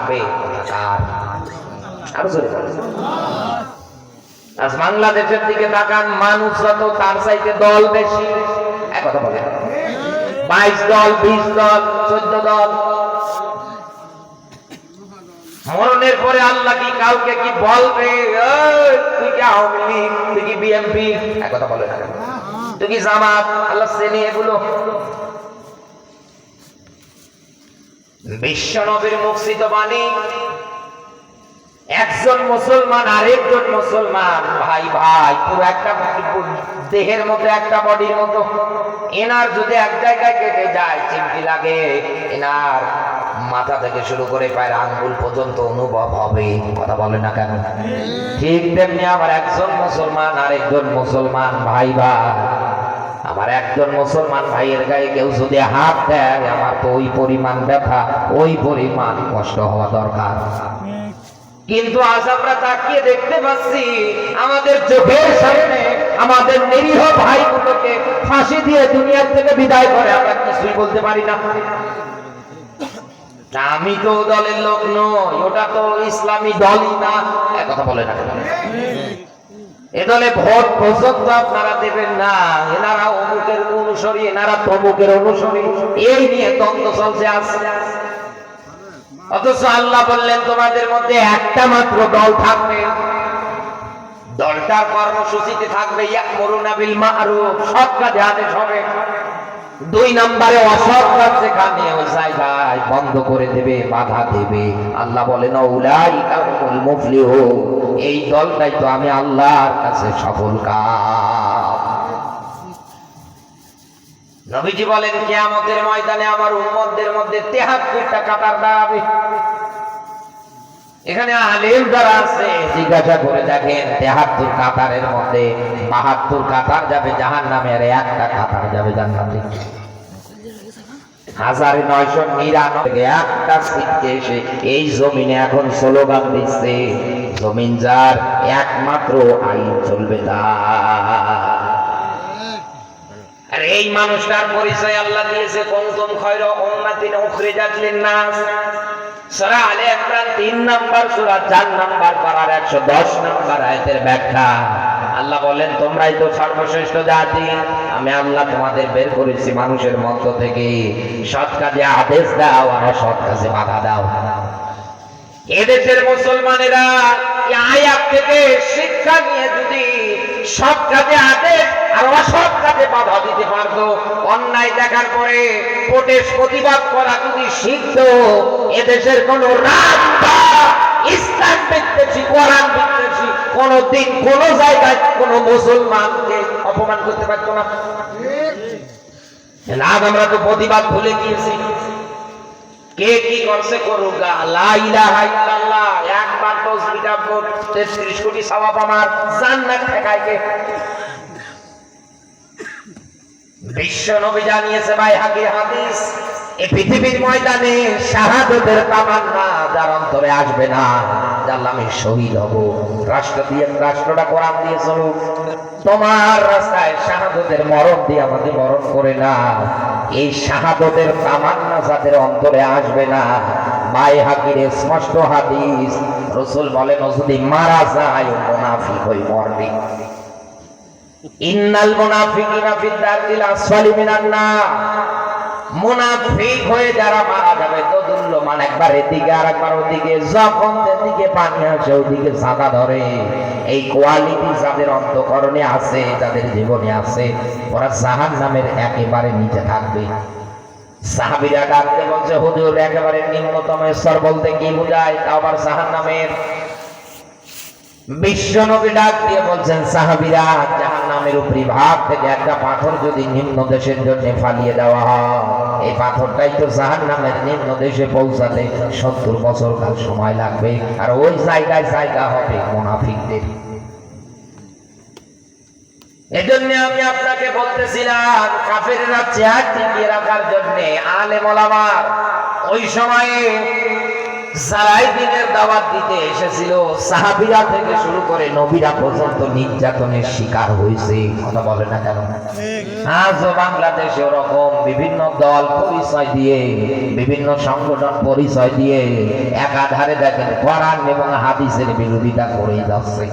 থাকবে আরো জোরে বলেন। আজ বাংলাদেশের দিকে তাকান, মানুষ যত তার চাইতে দল বেশি। এক কথা বলেন, 22 দল, 20 দল, 14 দল। মরণের পরে আল্লাহ কি কাউকে কি বলবে, তুই কি আওয়ামী লীগ, তুই কি বিএনপি? এক কথা বলে না, তুই কি জামাত? আল্লাহ চেনে এগুলো? বিশ্ব নবীর মুখস্থিত বাণী, একজন মুসলমান আরেকজন মুসলমান ভাই ভাই, পুরো একটা দেহের মতো, একটা বডির মতো। এনার যদি এক জায়গায় কেটে যায়, চিমটি লাগে, এনার মাথা থেকে শুরু করে পায়ের আঙ্গুল পর্যন্ত অনুভব হবে। কথা বলে না কেন? ঠিক তেমনি আমার একজন মুসলমান আরেকজন মুসলমান ভাই ভাই, আমার একজন মুসলমান ভাইয়ের গায়ে কেউ যদি হাত দেয়, আমার তো ওই পরিমাণ ব্যথা, ওই পরিমাণ কষ্ট হওয়া দরকার। কিন্তু আজ আমরা তাকিয়ে দেখতে পাচ্ছি আমাদের চোখের সামনে আমাদের নিরীহ ভাইগুলোকে ফাঁসি দিয়ে দুনিয়ার থেকে বিদায় করে, আমরা কিছুই বলতে পারি না। আমি তো দলের লোক নই, ওটা তো ইসলামী দলই না। কথা বলে না, এ দলে ভোট পর্যন্ত আপনারা দেবেন না। এনারা অমুকের অনুসারী, এনারা তমুকের অনুসারী, এই নিয়ে দ্বন্দ্ব চলছে আসছে। অথচ আল্লাহ বললেন তোমাদের মধ্যে একটা মাত্র দল থাকবে, দলটার কর্মসূচিতে থাকবে ইয়ামুরুনা বিল মারুফ, সৎ কাজে আদেশ হবে। 2 নম্বরে অসৎ কাজ যেখানে, ওই জায়গায় বন্ধ করে দেবে, বাধা দেবে। আল্লাহ বলেন উলাইকা হুমুল মুফলিহুন, এই দলটাই তো আমি আল্লাহর কাছে সফল কাম। নবীজি বলেন কিয়ামতের ময়দানে আমার উম্মতদের মধ্যে 73টা কাতার দাঁড়াবে। এখানে আলেম যারা আছে জিজ্ঞাসা করে দেখেন, 73 কাতারের মধ্যে 72 কাতার যাবে জাহান্নামে, আর একটা কাতার যাবে জান্নাতে। 1999 একটা সিটকে এসে এই জমিনে এখন স্লোগান দিচ্ছে, জমিন যার একমাত্র আইন চলবে তার। আর এই মানুষটার পরিচয় আল্লাহ দিয়েছে কুনতুম খায়রা উম্মাতিন উখরিজাত লিন-নাস, সূরা আলে ইমরান 3 নাম্বার সূরা 4 নাম্বার পারার 110 নাম্বার আয়াতের ব্যাখ্যা। আল্লাহ বলেন তোমরাই তো সর্বশ্রেষ্ঠ জাতি, আমি আল্লাহ তোমাদের বের করেছি মানুষের মধ্য থেকে, সৎ কাজে আদেশ দাও আর অসৎ কাজে বাধা দাও। এদেশের মুসলমানেরা এই আয়াত থেকে শিক্ষা নিয়ে যদি সৎ কাজে আদেশ আর অসৎ কাজে বাধা দিতে পারতো, অন্যায় দেখার পরে প্রোটেস্ট প্রতিবাদ করা যদি শিখতো, এদেশের কোন রাস্তা ইসলাম বিদ্বেষী, কোরআন বিদ্বেষী কোনদিন কোন জায়গায় কোন মুসলমানকে অপমান করতে পারতো না। আজ আমরা তো প্রতিবাদ ভুলে গিয়েছি। কে কি করছে করুক, লা ইলাহা ইল্লাল্লাহ একবার তাসবিহ পড়, 33 কোটি সওয়াব আমার, জান্নাত ঠেকায় কে? বিশ্ব নবী জানিয়েছে ভাই হাকির হাদিস, এই পৃথিবীর ময়দানে শাহাদাতের তামান্না যার অন্তরে আসবে না, আল্লাহ আমি শহীদ হব, রাষ্ট্রটা কোরআন দিয়ে চলুক, তোমার রাস্তায় শাহাদাতের মরণ দিয়ে আমাদের মরণ করে না, এই শাহাদাতের তামান্না যাদের অন্তরে আসবে না, ভাই হাকির স্পষ্ট হাদিস, রাসূল বলেন ও যদি মারা যায় মুনাফিক হই মরবে। ইন্নাল মুনাফিকিনা ফিদ দারকিল আসফালি মিনান নার, মুনাফিক হয়ে যারা মারা যাবে দোদুল্যমান, একবার এদিকে আর একবার ওদিকে, যখন যেদিকে পানি আসে ওদিকে ছাতা ধরে। এই কোয়ালিটি যাদের অন্তঃকরণে আছে, যাদের জীবনে আছে, ওরা জাহান্নামের একেবারে নিচে থাকবে। সাহাবীরা ডাকতে বলছে হুজুর একেবারে নিম্নতম স্তর বলতে কি বোঝায়? তা আবার জাহান্নামের। বিশ্ব নবী ডাক দিয়ে বলছেন সাহাবীরা, জাহান্নামের উপরি ভাগ থেকে একটা পাথর যদি নিম্ন দেশের জন্য ফালিয়ে দেওয়া হয়, এই পাথরটাই তো জাহান্নামের নিম্ন দেশে পৌঁছাতে 70 বছর কাল সময় লাগবে, আর ওই জায়গায় জায়গা হবে মুনাফিকদের। এজন্য আমি আপনাকে বলতেছিলাম, কাফেররা চেয়ার টিকিয়ে রাখার জন্য আলেম ওলামার ওই সময়ে যারাই দিনের দাওয়াত দিতে এসেছিল সাহাবীরা থেকে শুরু করে নবীরা পর্যন্ত নির্যাতনের শিকার হয়েছে। কথা বলে না কেন? আজও বাংলাদেশে ওরকম বিভিন্ন দল পরিচয় দিয়ে, বিভিন্ন সংগঠন পরিচয় দিয়ে একাধারে দেখেন কোরআন এবং হাদিসের বিরোধিতা করেই যাচ্ছে।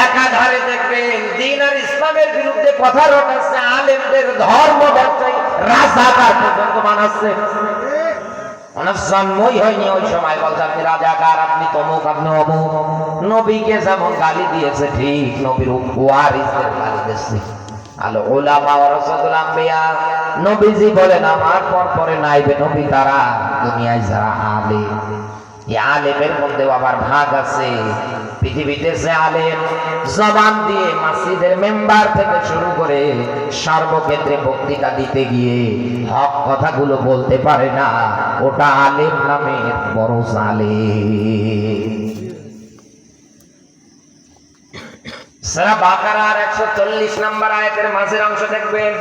একাধারে দেখবেন দ্বীন আর ইসলামের বিরুদ্ধে কথা রটাচ্ছে, আলেমদের ধর্ম ব্যবসায়ী রাজাকার পর্যন্ত বানাচ্ছে। ওনার জন্মই হয়নি ওই সময়, বলছে আপনি রাজাকার, আপনি তমুক, আপনি অমুক। নবীকে যেমন গালি দিয়েছে ঠিক নবীর ওয়ারিসদের গালি দিয়েছে। আল উলামা ওয়ারাসাতুল আম্বিয়া, নবীজি বলেন আমার পরে নাইবে নবী তারা, দুনিয়ায় যারা আলেম। এই আলেমের মধ্যে আবার ভাগ আছে। পৃথিবীতে যে আলেম জবান দিয়ে মসজিদের মেম্বার থেকে শুরু করে সর্বক্ষেত্রে বক্তৃতা দিতে গিয়ে হক কথাগুলো বলতে পারে না, ওটা আলেম নামে বড় জালেম। সূরা বাকারার 140 নম্বর আয়াতের মাঝের অংশ দেখবেন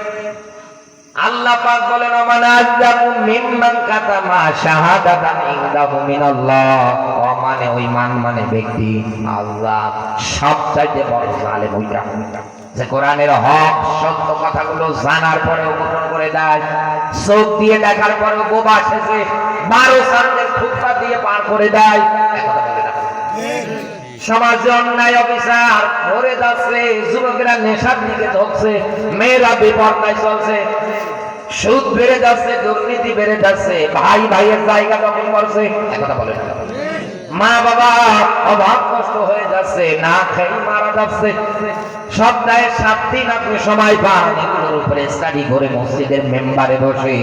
আল্লাহ পাক বলেন আমানাজ্জামু মিম্মান কাতামা শাহাদাতান ইনদাহু মিনাল্লাহ। মানে ওই মানে ব্যক্তি আল্লাহ সবচাইতে বড় জালেম ওইটা, যে কোরআনের হক সত্য কথাগুলো জানার পরেও গোপন করে দেয়, চোখ দিয়ে দেখার পরেও বোবা সেজে 12 সালের খুতবা দিয়ে পার করে দেয়। কথা বলে না? সমাজে অন্যায় অবিচার ভরে যাচ্ছে, যুবকেরা নেশার দিকে ধরছে, মেয়েরা বিপর্যয় চলছে, সুদ বেড়ে যাচ্ছে, দুর্নীতি বেড়ে যাচ্ছে, ভাই ভাইয়ের জায়গা দখল করছে। কথা বলে না? মা বাবা অভাব কষ্ট হয়ে যাচ্ছে, না খেয়ে মারা যাচ্ছে। সপ্তাহে 7 দিন আপনি সময় পান এগুলোর উপরে স্টাডি করে মসজিদের মেম্বারে বসে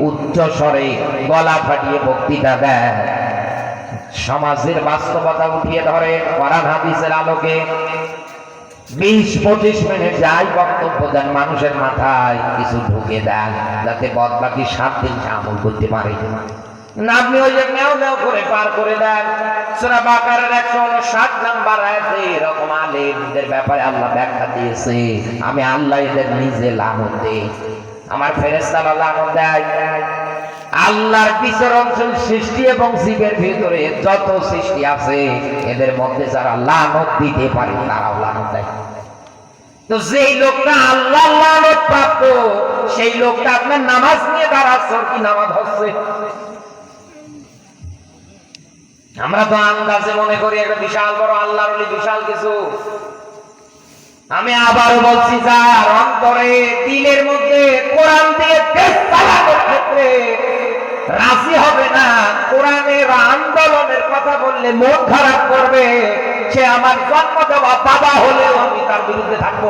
উচ্চ স্বরে গলা ফাটিয়ে বক্তৃতা দেয়, সমাজের বাস্তবতা উঠিয়ে ধরে কোরআন হাদিসের আলোকে 20-25 মিনিট যাই বক্তব্য দেন, মানুষের মাথায় কিছু ঢুকে দেন যাতে বাদবাকি 7 দিন আমল করতে পারে না। আপনি ওই যে মেও মেও করে পার করে দেন। সূরা বাকারার 159 নম্বর আয়াতে এরকম আলেমদের ব্যাপারে আল্লাহ ব্যাখ্যা দিয়েছে, আমি আল্লাহ এদের নিজে লানত দেই, আমার ফেরেশতারা লানত দেয়। আল্লাহর বিচরণশীল সৃষ্টি এবং জীবের ভিতরে যত সৃষ্টি আছে এদের মধ্যে যারা লানত দিতে পারে তারাও লানত দেয়। তো যেই লোকটা আল্লাহ লানত প্রাপ্ত সেই লোকটা আপনার নামাজ নিয়ে দাঁড়াচ্ছে কি নামাজ হচ্ছে? আমরা তো আন্দাজে মনে করি একটা বিশাল বড় আল্লাহর ওলি, বিশাল কিছু। আমি আবারও বলছি, যার অন্তরে দিলের মধ্যে কোরআন দিয়ে দেশ চালানোর ক্ষেত্রে রাজি হবে না, কোরআনের আন্দোলনের কথা বললে মন খারাপ করবে, সে আমার জন্ম দেওয়া বাবা হলেও আমি তার বিরুদ্ধে থাকবো।